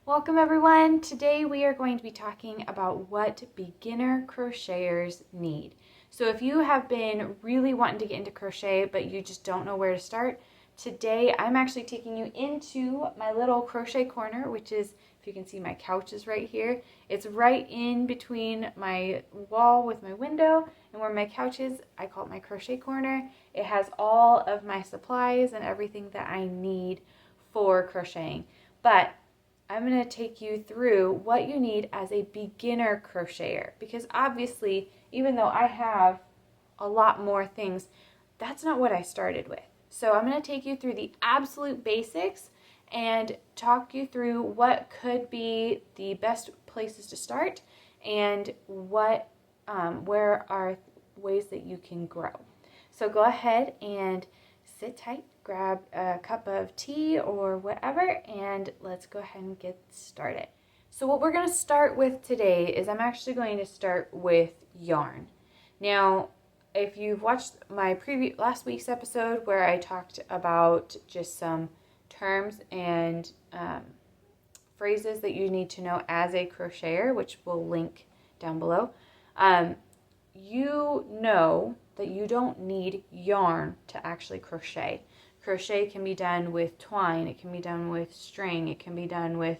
Welcome everyone. Today we are going to be talking about what beginner crocheters need. So if you have been really wanting to get into crochet but you just don't know where to start, today I'm actually taking you into my little crochet corner, which is, if you can see, my couch is right here. It's right in between my wall with my window and where my couch is. I call it my crochet corner. It has all of my supplies and everything that I need for crocheting. But I'm going to take you through what you need as a beginner crocheter, because obviously, even though I have a lot more things, that's not what I started with. So I'm going to take you through the absolute basics and talk you through what could be the best places to start and what where are ways that you can grow. So go ahead and sit tight, grab a cup of tea or whatever, and let's go ahead and get started. So what we're going to start with today is I'm actually going to start with yarn. Now, if you've watched my last week's episode where I talked about just some terms and phrases that you need to know as a crocheter, which we'll link down below, you know that you don't need yarn to actually crochet. Crochet can be done with twine, it can be done with string, it can be done with,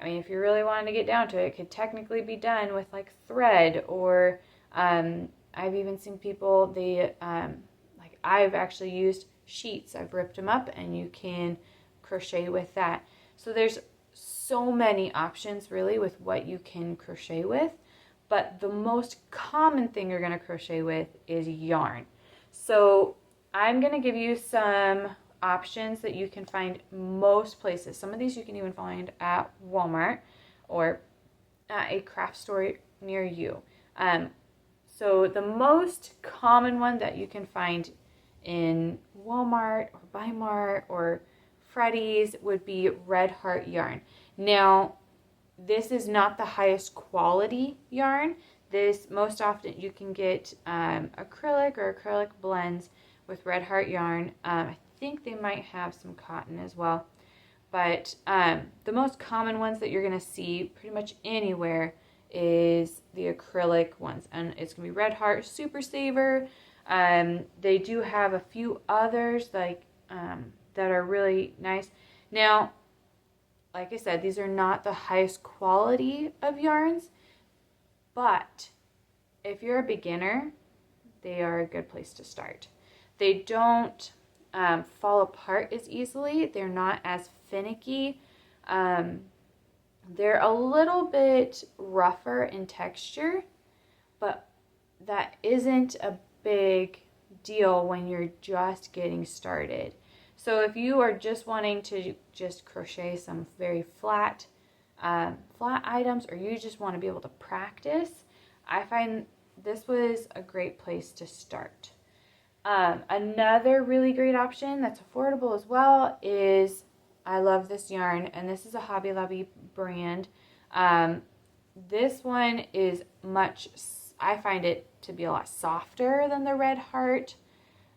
I mean, if you really wanted to get down to it, it could technically be done with like thread, or I've even seen people, like I've actually used sheets. I've ripped them up and you can crochet with that. So there's so many options really with what you can crochet with. But the most common thing you're going to crochet with is yarn. So I'm going to give you some options that you can find most places. Some of these you can even find at Walmart or at a craft store near you. So the most common one that you can find in Walmart or Bi-Mart or Freddy's would be Red Heart yarn. Now, this is not the highest quality yarn. This, most often you can get acrylic or acrylic blends with Red Heart yarn. I think they might have some cotton as well. But the most common ones that you're going to see pretty much anywhere is the acrylic ones. And it's going to be Red Heart, Super Saver. They do have a few others like that are really nice. Now, like I said, these are not the highest quality of yarns, but if you're a beginner, they are a good place to start. They don't fall apart as easily. They're not as finicky. They're a little bit rougher in texture, but that isn't a big deal when you're just getting started. So if you are just wanting to just crochet some very flat items, or you just want to be able to practice, I find this was a great place to start. Another really great option that's affordable as well is, I love this yarn, and this is a Hobby Lobby brand. This one is I find it to be a lot softer than the Red Heart,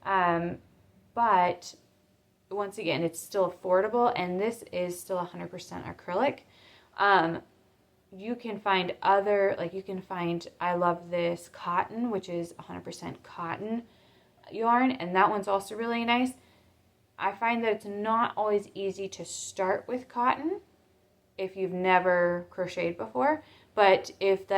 but once again, it's still affordable, and this is still 100% acrylic. You can find I love this cotton, which is 100% cotton yarn, and that one's also really nice. I find that it's not always easy to start with cotton if you've never crocheted before, but if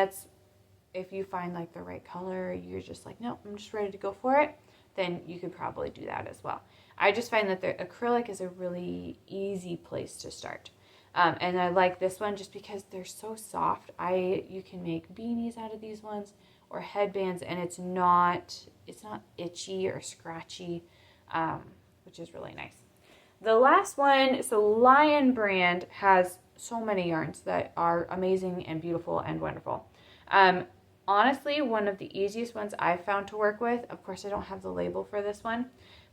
you find like the right color, you're just like, no, I'm just ready to go for it, then you could probably do that as well. I just find that the acrylic is a really easy place to start. And I like this one just because they're so soft. You can make beanies out of these ones or headbands, and it's not itchy or scratchy, which is really nice. The last one, so Lion brand has so many yarns that are amazing and beautiful and wonderful. Honestly, one of the easiest ones I've found to work with, of course I don't have the label for this one,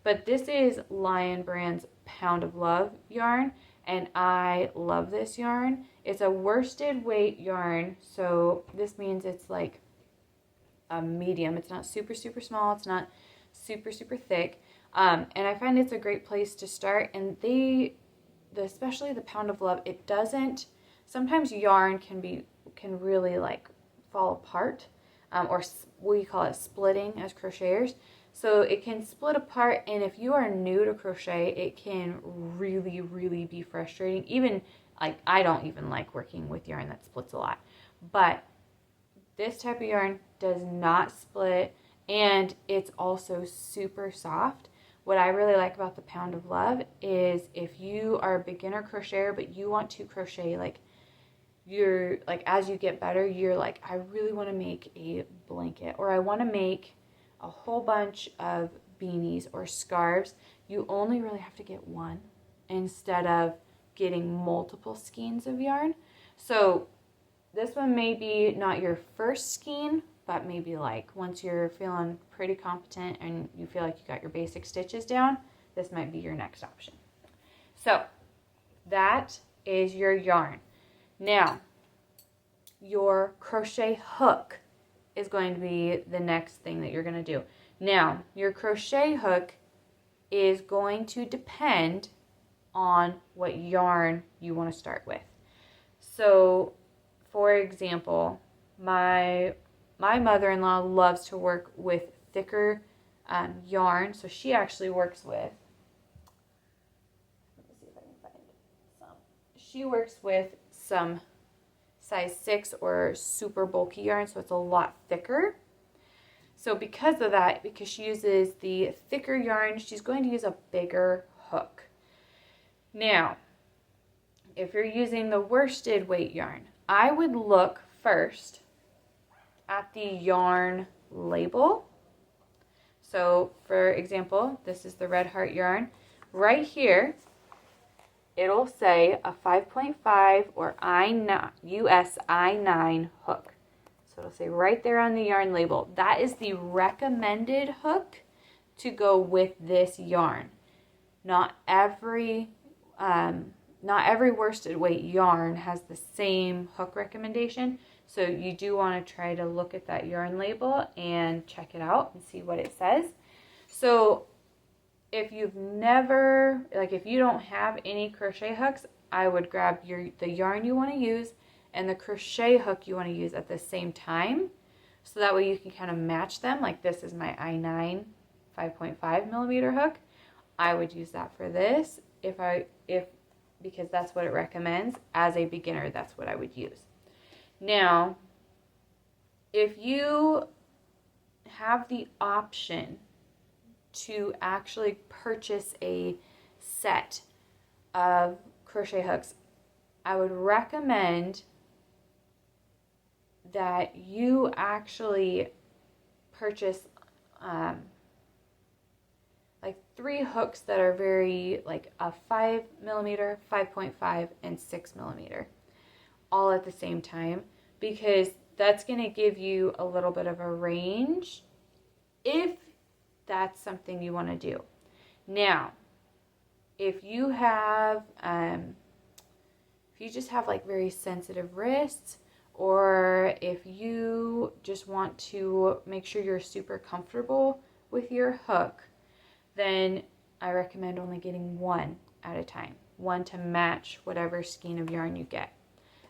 but this is Lion brand's Pound of Love yarn, and I love this yarn. It's a worsted weight yarn, so this means it's like a medium. It's not super, super small. It's not super, super thick. And I find it's a great place to start. And especially the Pound of Love, it doesn't sometimes yarn can really like fall apart, or we call it splitting as crocheters. So it can split apart, and if you are new to crochet, it can really, really be frustrating. Even like I don't even like working with yarn that splits a lot, but this type of yarn does not split, and it's also super soft. What I really like about the Pound of Love is if you are a beginner crocheter, but you want to crochet like you're like, as you get better, you're like, I really want to make a blanket, or I want to make a whole bunch of beanies or scarves. You only really have to get one instead of getting multiple skeins of yarn. So this one may be not your first skein, but maybe like once you're feeling pretty competent and you feel like you got your basic stitches down, this might be your next option. So that is your yarn. Now, your crochet hook is going to be the next thing that you're going to do. Now, your crochet hook is going to depend on what yarn you want to start with. So, for example, my mother-in-law loves to work with thicker yarn, so she actually works with, let me see if I can find some. She works with some size 6 or super bulky yarn, so it's a lot thicker. So because of that, because she uses the thicker yarn, she's going to use a bigger hook. Now, if you're using the worsted weight yarn, I would look first at the yarn label. So for example, this is the Red Heart yarn. Right here, it'll say a 5.5 or US I9 hook. So it'll say right there on the yarn label. That is the recommended hook to go with this yarn. Not every worsted weight yarn has the same hook recommendation. So you do want to try to look at that yarn label and check it out and see what it says. So if you've never, like if you don't have any crochet hooks, I would grab the yarn you want to use and the crochet hook you want to use at the same time. So that way you can kind of match them. Like this is my I9 5.5 millimeter hook. I would use that for this because that's what it recommends. As a beginner, that's what I would use. Now, if you have the option to actually purchase a set of crochet hooks, I would recommend that you actually purchase like 3 hooks that are very like a 5 millimeter, 5.5, and 6 millimeter all at the same time, because that's going to give you a little bit of a range if that's something you want to do. Now, if you have, if you just have like very sensitive wrists, or if you just want to make sure you're super comfortable with your hook, then I recommend only getting one at a time, one to match whatever skein of yarn you get.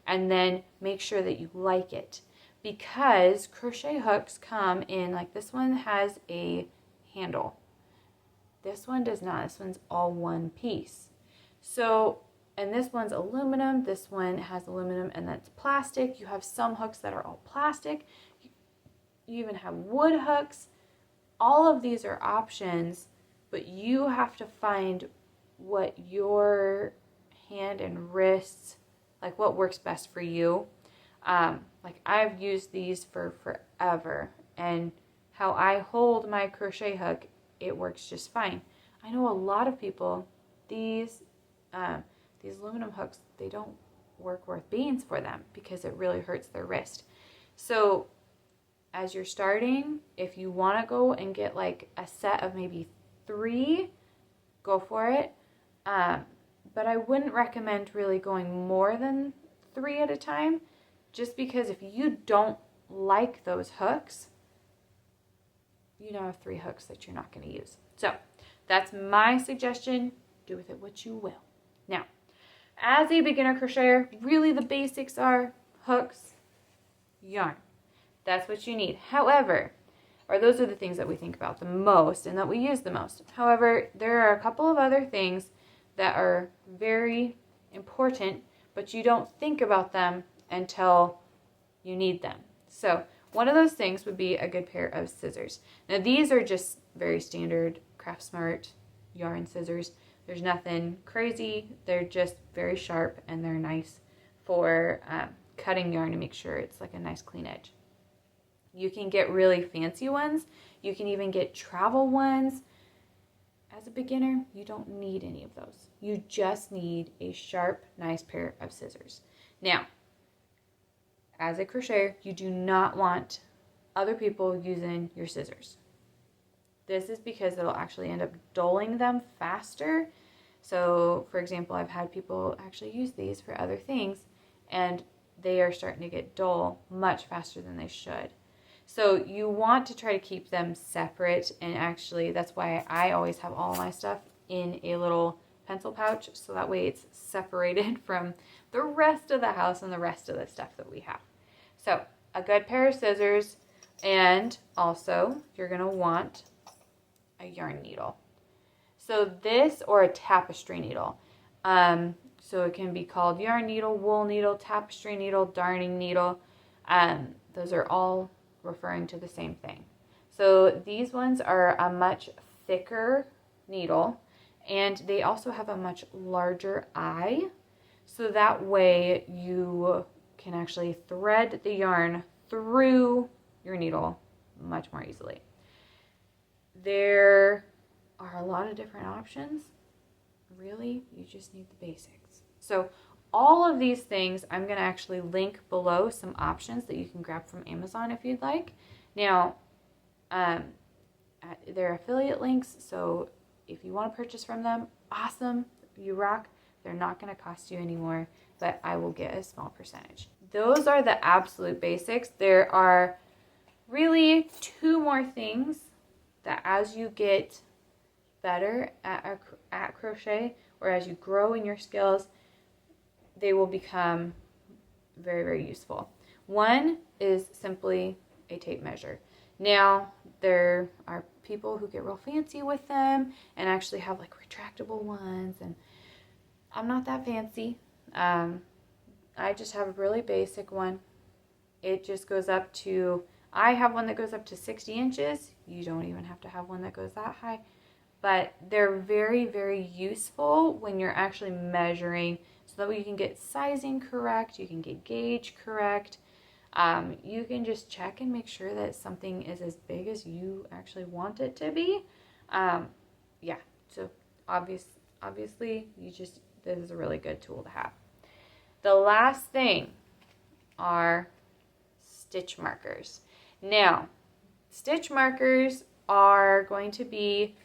And then make sure that you like it, because crochet hooks come in, like this one has a handle. This one does not. This one's all one piece. So, and this one's aluminum. This one has aluminum and that's plastic. You have some hooks that are all plastic. You even have wood hooks. All of these are options, but you have to find what your hand and wrists, like what works best for you. Like I've used these for forever, and how I hold my crochet hook, it works just fine. I know a lot of people, these aluminum hooks, they don't work worth beans for them because it really hurts their wrist. So as you're starting, if you want to go and get like a set of maybe 3, go for it. But I wouldn't recommend really going more than 3 at a time, just because if you don't like those hooks, you now have 3 hooks that you're not going to use. So that's my suggestion. Do with it what you will. Now, as a beginner crocheter, really the basics are hooks, yarn. That's what you need. However, or those are the things that we think about the most and that we use the most. However, there are a couple of other things that are very important, but you don't think about them until you need them. So one of those things would be a good pair of scissors. Now these are just very standard Craft Smart yarn scissors. There's nothing crazy. They're just very sharp and they're nice for cutting yarn to make sure it's like a nice clean edge. You can get really fancy ones. You can even get travel ones. As a beginner, you don't need any of those. You just need a sharp, nice pair of scissors. Now, as a crocheter, you do not want other people using your scissors. This is because it'll actually end up dulling them faster. So, for example, I've had people actually use these for other things, and they are starting to get dull much faster than they should. So you want to try to keep them separate, and actually that's why I always have all my stuff in a little pencil pouch, so that way it's separated from the rest of the house and the rest of the stuff that we have. So a good pair of scissors, and also you're going to want a yarn needle. So this, or a tapestry needle. So it can be called yarn needle, wool needle, tapestry needle, darning needle. Those are all referring to the same thing. So these ones are a much thicker needle, and they also have a much larger eye, so that way you can actually thread the yarn through your needle much more easily. There are a lot of different options. Really, you just need the basics. So all of these things, I'm going to actually link below some options that you can grab from Amazon if you'd like. Now, they're affiliate links, so if you want to purchase from them, awesome, you rock. They're not going to cost you any more, but I will get a small percentage. Those are the absolute basics. There are really two more things that as you get better at crochet, or as you grow in your skills, they will become very, very useful. One is simply a tape measure. Now, there are people who get real fancy with them and actually have like retractable ones, and I'm not that fancy. I just have a really basic one. It just goes up to, I have one that goes up to 60 inches. You don't even have to have one that goes that high. But they're very, very useful when you're actually measuring, so that way you can get sizing correct, you can get gauge correct. You can just check and make sure that something is as big as you actually want it to be. Yeah, so obviously, this is a really good tool to have. The last thing are stitch markers. Now, stitch markers are going to be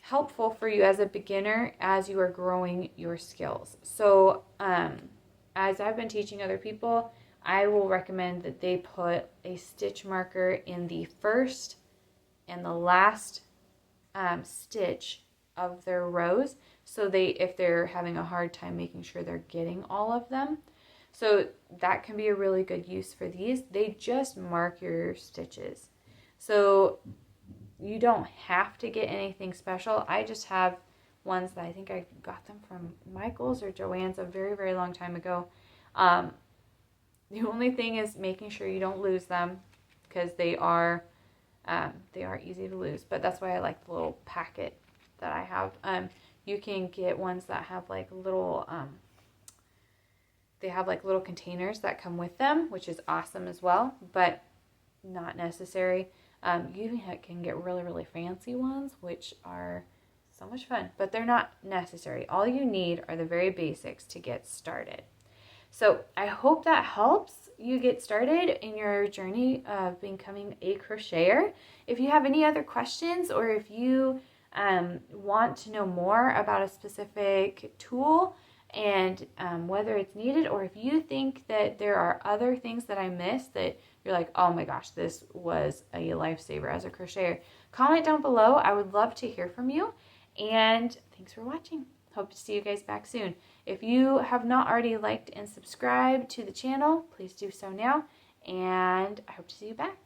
helpful for you as a beginner as you are growing your skills. So as I've been teaching other people, I will recommend that they put a stitch marker in the first and the last stitch of their rows, so if they're having a hard time making sure they're getting all of them. So that can be a really good use for these. They just mark your stitches. So you don't have to get anything special. I just have ones that I think I got them from Michael's or Joann's a very, very long time ago. The only thing is making sure you don't lose them, because they are easy to lose. But that's why I like the little packet that I have. You can get ones that have like little, they have like little containers that come with them, which is awesome as well, but not necessary. You can get really, really fancy ones, which are so much fun, but they're not necessary. All you need are the very basics to get started. So I hope that helps you get started in your journey of becoming a crocheter. If you have any other questions, or if you want to know more about a specific tool and whether it's needed, or if you think that there are other things that I missed that you're like, oh my gosh, this was a lifesaver as a crocheter, comment down below. I would love to hear from you. And thanks for watching. Hope to see you guys back soon. If you have not already liked and subscribed to the channel, please do so now, and I hope to see you back.